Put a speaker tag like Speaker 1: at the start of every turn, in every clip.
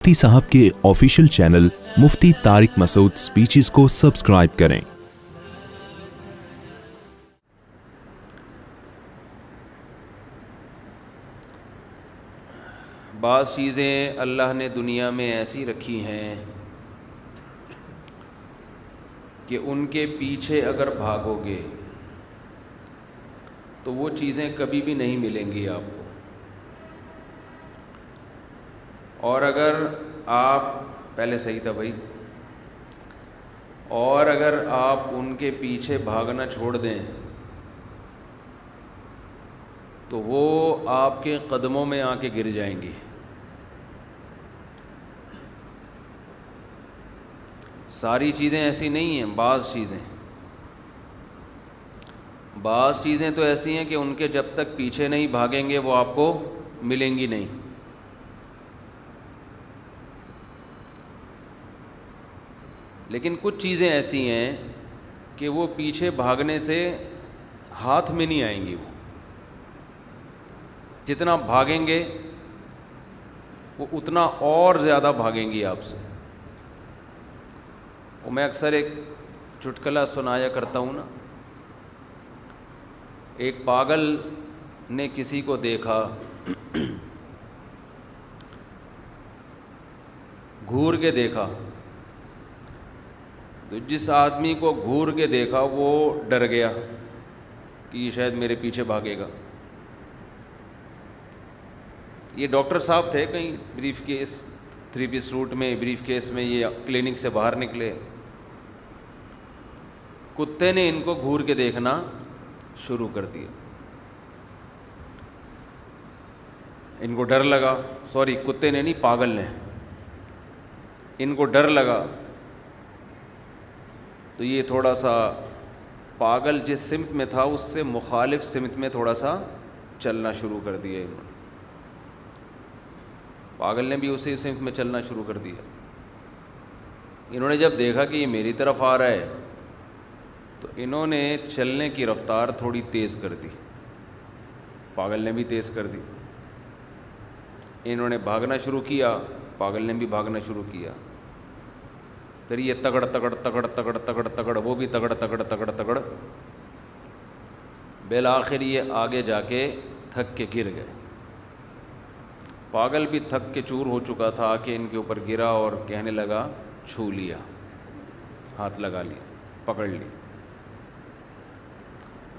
Speaker 1: مفتی صاحب کے official channel مفتی طارق مسعود speeches کو سبسکرائب کریں۔
Speaker 2: بعض چیزیں اللہ نے دنیا میں ایسی رکھی ہیں کہ ان کے پیچھے اگر بھاگو گے تو وہ چیزیں کبھی بھی نہیں ملیں گی آپ کو، اور اگر آپ پہلے صحیح تھا بھائی، اور اگر آپ ان کے پیچھے بھاگنا چھوڑ دیں تو وہ آپ کے قدموں میں آ کے گر جائیں گی۔ ساری چیزیں ایسی نہیں ہیں، بعض چیزیں تو ایسی ہیں کہ ان کے جب تک پیچھے نہیں بھاگیں گے وہ آپ کو ملیں گی نہیں۔ لیکن کچھ چیزیں ایسی ہیں کہ وہ پیچھے بھاگنے سے ہاتھ میں نہیں آئیں گی، وہ جتنا بھاگیں گے وہ اتنا اور زیادہ بھاگیں گی آپ سے۔ وہ میں اکثر ایک چٹکلا سنایا کرتا ہوں نا، ایک پاگل نے کسی کو دیکھا، گھور کے دیکھا، تو جس آدمی کو گھور کے دیکھا وہ ڈر گیا کہ یہ شاید میرے پیچھے بھاگے گا۔ یہ ڈاکٹر صاحب تھے، کہیں بریف کیس 3 پیس سوٹ میں، بریف کیس میں یہ کلینک سے باہر نکلے، کتے نے ان کو گھور کے دیکھنا شروع کر دیا، ان کو ڈر لگا، سوری کتے نے نہیں، پاگل نے، ان کو ڈر لگا تو یہ تھوڑا سا پاگل جس سمت میں تھا اس سے مخالف سمت میں تھوڑا سا چلنا شروع کر دیا، انہوں نے، پاگل نے بھی اسی سمت میں چلنا شروع کر دیا۔ انہوں نے جب دیکھا کہ یہ میری طرف آ رہا ہے تو انہوں نے چلنے کی رفتار تھوڑی تیز کر دی، پاگل نے بھی تیز کر دی، انہوں نے بھاگنا شروع کیا، پاگل نے بھی بھاگنا شروع کیا، پھر یہ تگڑ تگڑ تگڑ تگڑ تگڑ تگڑ، وہ بھی تگڑ تگڑ تگڑ تگڑ، بالآخر یہ آگے جا کے تھک کے گر گئے۔ پاگل بھی تھک کے چور ہو چکا تھا کہ ان کے اوپر گرا اور کہنے لگا چھو لیا، ہاتھ لگا لیا، پکڑ لی۔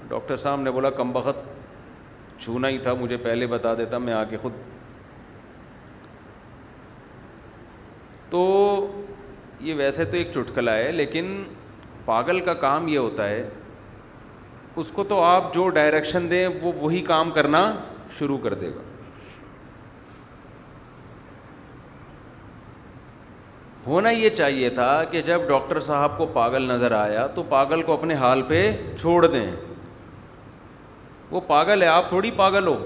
Speaker 2: ڈاکٹر صاحب نے بولا کمبخت، چھونا ہی تھا، مجھے پہلے بتا دیتا، میں آ کے خود۔ تو یہ ویسے تو ایک چٹکلا ہے، لیکن پاگل کا کام یہ ہوتا ہے، اس کو تو آپ جو ڈائریکشن دیں وہ وہی کام کرنا شروع کر دے گا۔ ہونا یہ چاہیے تھا کہ جب ڈاکٹر صاحب کو پاگل نظر آیا تو پاگل کو اپنے حال پہ چھوڑ دیں، وہ پاگل ہے، آپ تھوڑی پاگل ہو،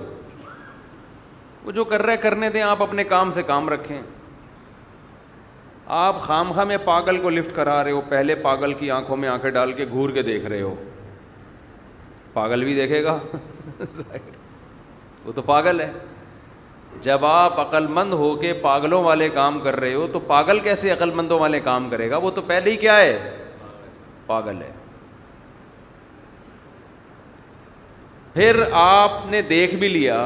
Speaker 2: وہ جو کر رہے کرنے دیں، آپ اپنے کام سے کام رکھیں۔ آپ خامخواہ میں پاگل کو لفٹ کرا رہے ہو، پہلے پاگل کی آنکھوں میں آنکھیں ڈال کے گھور کے دیکھ رہے ہو، پاگل بھی دیکھے گا وہ تو پاگل ہے۔ جب آپ عقل مند ہو کے پاگلوں والے کام کر رہے ہو تو پاگل کیسے عقل مندوں والے کام کرے گا؟ وہ تو پہلے ہی کیا ہے؟ پاگل ہے۔ پھر آپ نے دیکھ بھی لیا